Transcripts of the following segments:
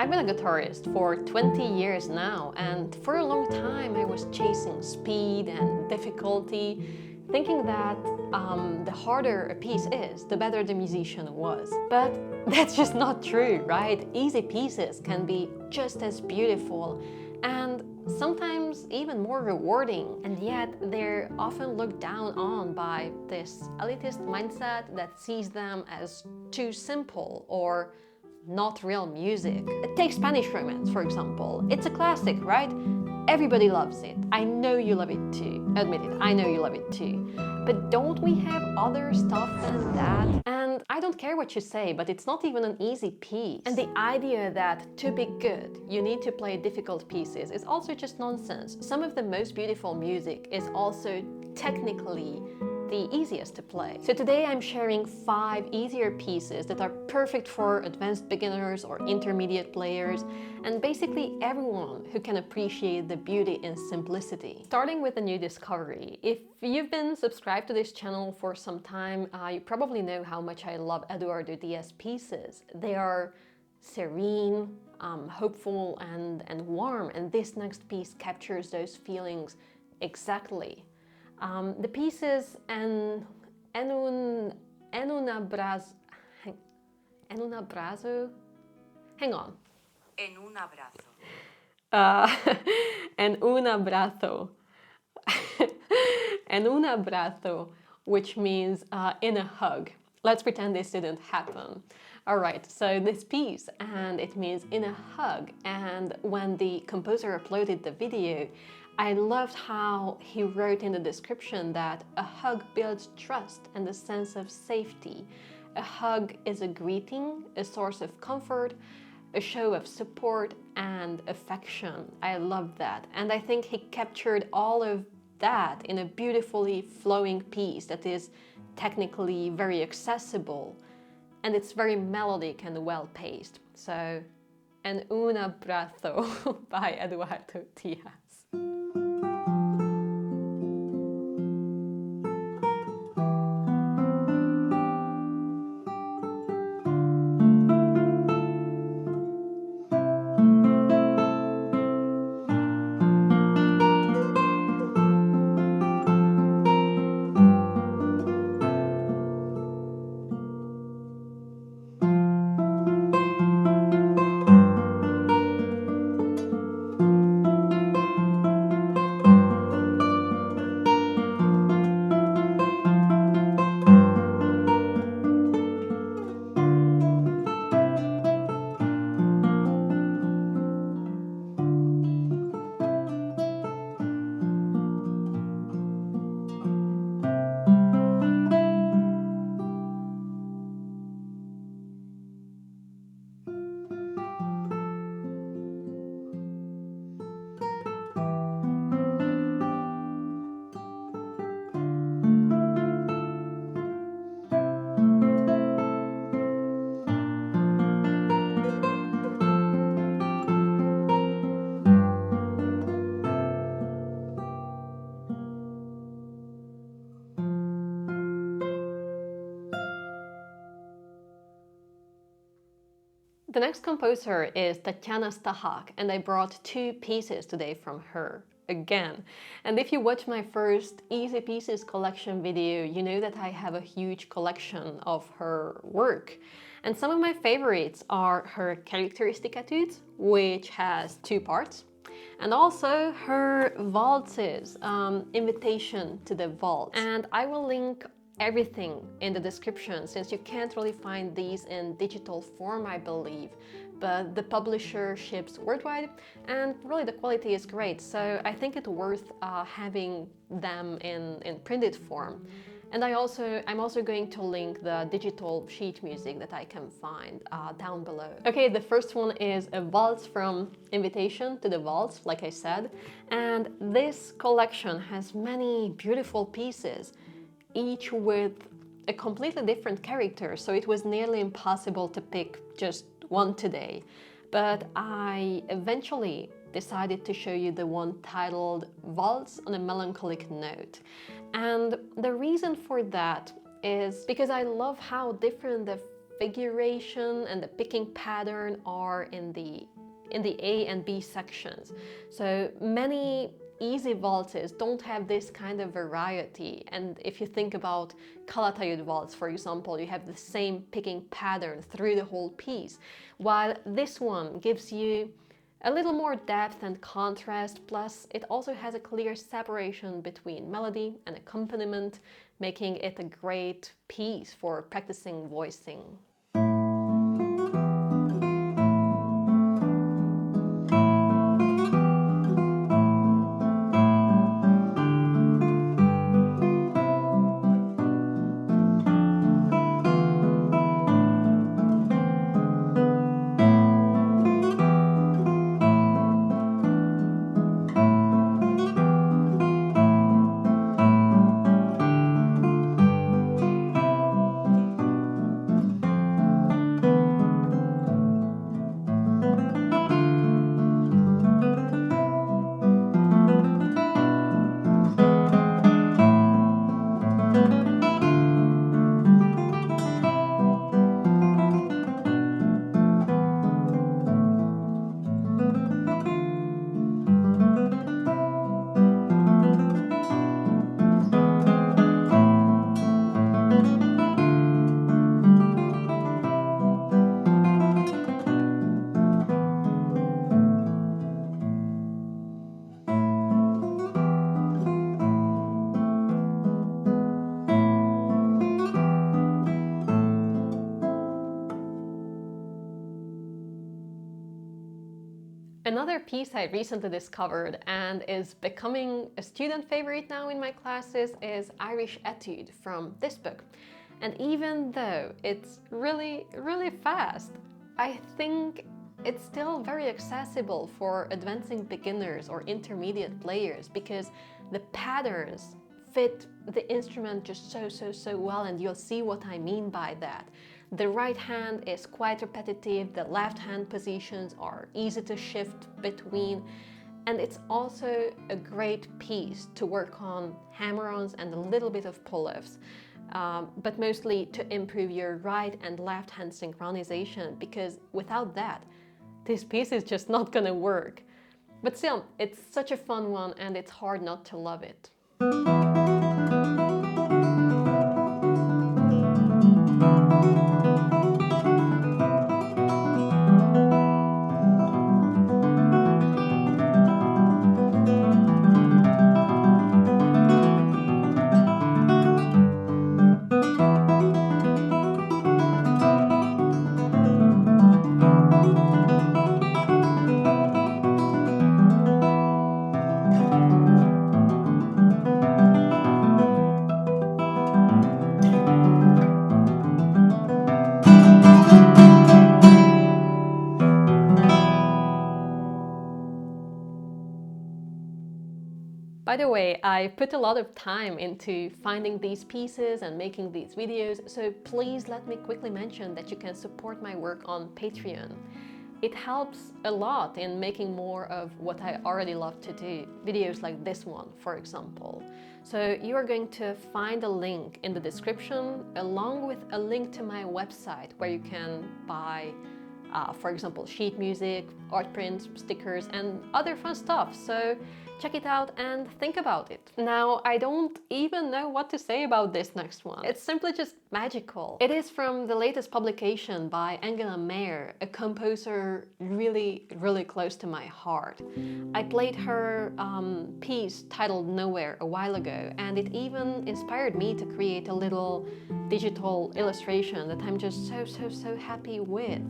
I've been a guitarist for 20 years now, and for a long time I was chasing speed and difficulty, thinking that the harder a piece is, the better the musician was. But that's just not true, right? Easy pieces can be just as beautiful and sometimes even more rewarding, and yet they're often looked down on by this elitist mindset that sees them as too simple or not real music. Take Spanish Romance, for example. It's a classic, right? Everybody loves it. I know you love it too. Admit it, I know you love it too. But don't we have other stuff than that? And I don't care what you say, but it's not even an easy piece. And the idea that to be good, you need to play difficult pieces is also just nonsense. Some of the most beautiful music is also technically the easiest to play. So today I'm sharing 5 easier pieces that are perfect for advanced beginners or intermediate players, and basically everyone who can appreciate the beauty in simplicity. Starting with a new discovery. If you've been subscribed to this channel for some time, you probably know how much I love Eduardo Díaz pieces. They are serene, hopeful and warm, and this next piece captures those feelings exactly. The piece is en un abrazo. En un abrazo? Hang on. En un abrazo. En un abrazo. En un abrazo, which means in a hug. Let's pretend this didn't happen. Alright, so this piece, and it means in a hug, and when the composer uploaded the video, I loved how he wrote in the description that a hug builds trust and a sense of safety. A hug is a greeting, a source of comfort, a show of support and affection. I love that. And I think he captured all of that in a beautifully flowing piece that is technically very accessible, and it's very melodic and well-paced. So, En un abrazo by Eduardo Díaz. The next composer is Tatiana Stachak, and I brought 2 pieces today from her, again. And if you watch my first Easy Pieces collection video, you know that I have a huge collection of her work. And some of my favorites are her characteristic Etude, which has 2 parts, and also her valses, Invitation to the Waltz. And I will link everything in the description, since you can't really find these in digital form, I believe, but the publisher ships worldwide and really the quality is great, so I think it's worth having them in printed form. And I'm also going to link the digital sheet music that I can find down below. Okay, the first one is a waltz from Invitation to the Waltz, like I said, and this collection has many beautiful pieces, each with a completely different character, so it was nearly impossible to pick just one today. But I eventually decided to show you the one titled Vals on a Melancholic Note. And the reason for that is because I love how different the configuration and the picking pattern are in the A and B sections. So many easy waltzes don't have this kind of variety, and if you think about Calatayud waltz, for example, you have the same picking pattern through the whole piece, while this one gives you a little more depth and contrast, plus it also has a clear separation between melody and accompaniment, making it a great piece for practicing voicing. Another piece I recently discovered and is becoming a student favorite now in my classes is Irish Etude from this book. And even though it's really fast, I think it's still very accessible for advancing beginners or intermediate players because the patterns fit the instrument just so well, and you'll see what I mean by that. The right hand is quite repetitive, the left hand positions are easy to shift between, and it's also a great piece to work on hammer-ons and a little bit of pull-offs, but mostly to improve your right and left hand synchronization, because without that, this piece is just not gonna work. But still, it's such a fun one and it's hard not to love it. By the way, I put a lot of time into finding these pieces and making these videos, so please let me quickly mention that you can support my work on Patreon. It helps a lot in making more of what I already love to do, videos like this one, for example. So you are going to find a link in the description, along with a link to my website where you can buy for example, sheet music, art prints, stickers, and other fun stuff. So check it out and think about it. Now, I don't even know what to say about this next one. It's simply just magical. It is from the latest publication by Mair, a composer really close to my heart. I played her piece titled Nowhere a while ago, and it even inspired me to create a little digital illustration that I'm just so happy with.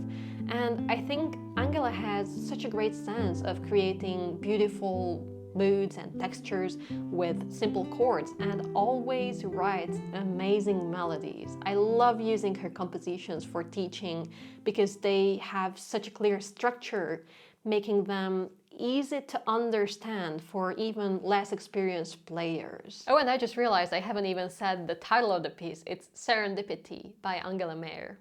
And I think Angela has such a great sense of creating beautiful moods and textures with simple chords, and always writes amazing melodies. I love using her compositions for teaching because they have such a clear structure, making them easy to understand for even less experienced players. Oh, and I just realized I haven't even said the title of the piece. It's Serendipity by Mair.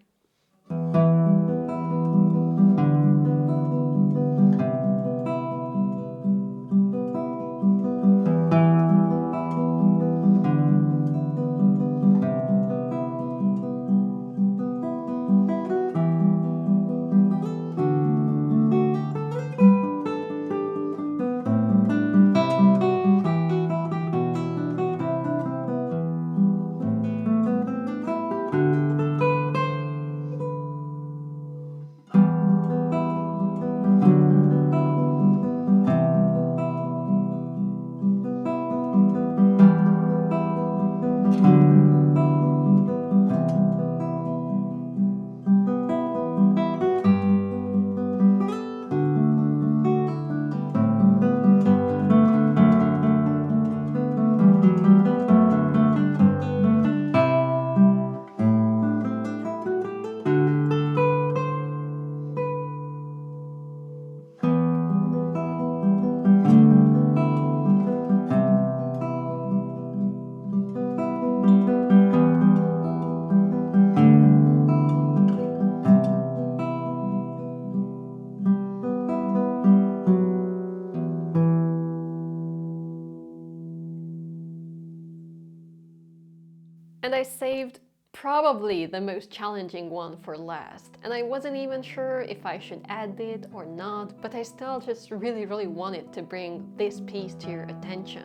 And I saved probably the most challenging one for last. And I wasn't even sure if I should add it or not, but I still just really wanted to bring this piece to your attention.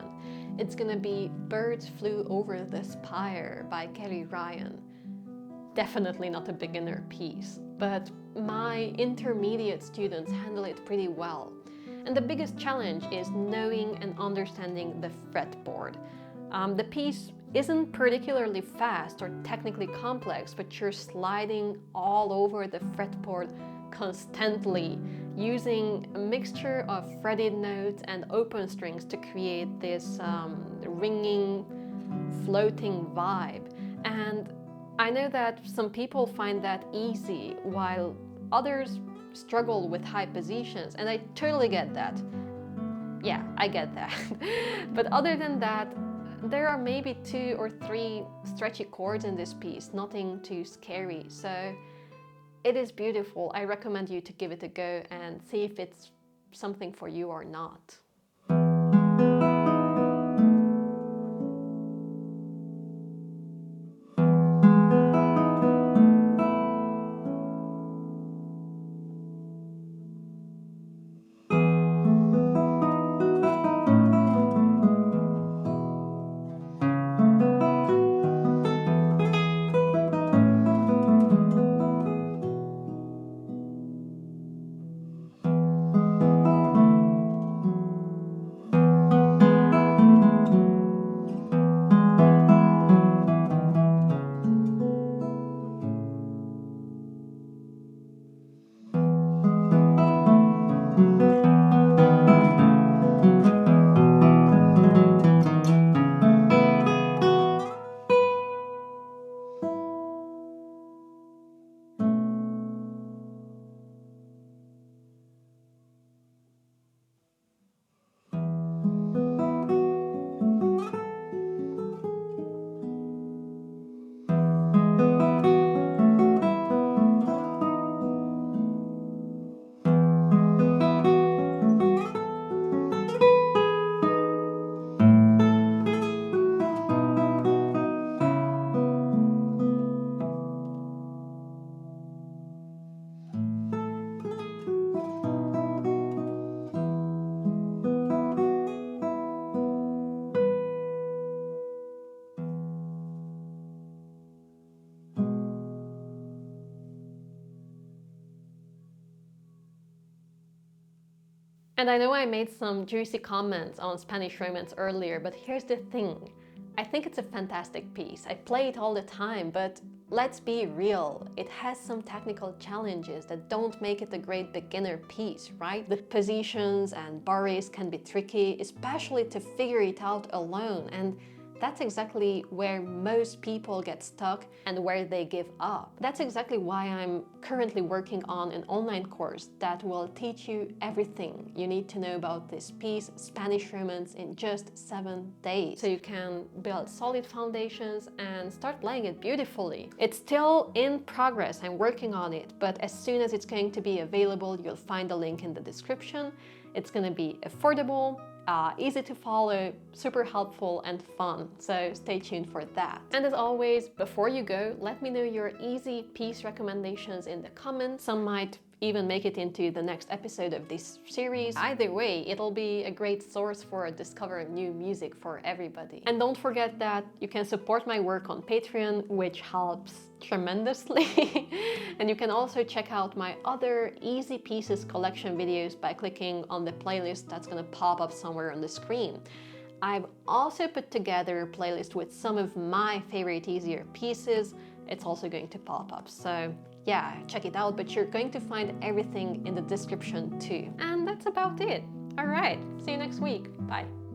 It's gonna be Birds Flew Over the Spire by Kelly Ryan. Definitely not a beginner piece, but my intermediate students handle it pretty well. And the biggest challenge is knowing and understanding the fretboard. The piece isn't particularly fast or technically complex, but you're sliding all over the fretboard constantly, using a mixture of fretted notes and open strings to create this ringing, floating vibe. And I know that some people find that easy, while others struggle with high positions, and I totally get that. Yeah, I get that. But other than that, there are maybe 2 or 3 stretchy chords in this piece, nothing too scary. So it is beautiful. I recommend you to give it a go and see if it's something for you or not. And I know I made some juicy comments on Spanish Romance earlier, but here's the thing. I think it's a fantastic piece. I play it all the time, but let's be real. It has some technical challenges that don't make it a great beginner piece, right? The positions and bars can be tricky, especially to figure it out alone. And that's exactly where most people get stuck and where they give up. That's exactly why I'm currently working on an online course that will teach you everything you need to know about this piece, Spanish Romance, in just 7 days. So you can build solid foundations and start playing it beautifully. It's still in progress, I'm working on it, but as soon as it's going to be available, you'll find the link in the description. It's gonna be affordable, easy to follow, super helpful and fun, so stay tuned for that. And as always, before you go, let me know your easy piece recommendations in the comments. Some might even make it into the next episode of this series. Either way, it'll be a great source for discovering new music for everybody. And don't forget that you can support my work on Patreon, which helps tremendously. And you can also check out my other Easy Pieces collection videos by clicking on the playlist that's gonna pop up somewhere on the screen. I've also put together a playlist with some of my favorite easier pieces. It's also going to pop up, so yeah, check it out, but you're going to find everything in the description too. And that's about it. All right, see you next week. Bye.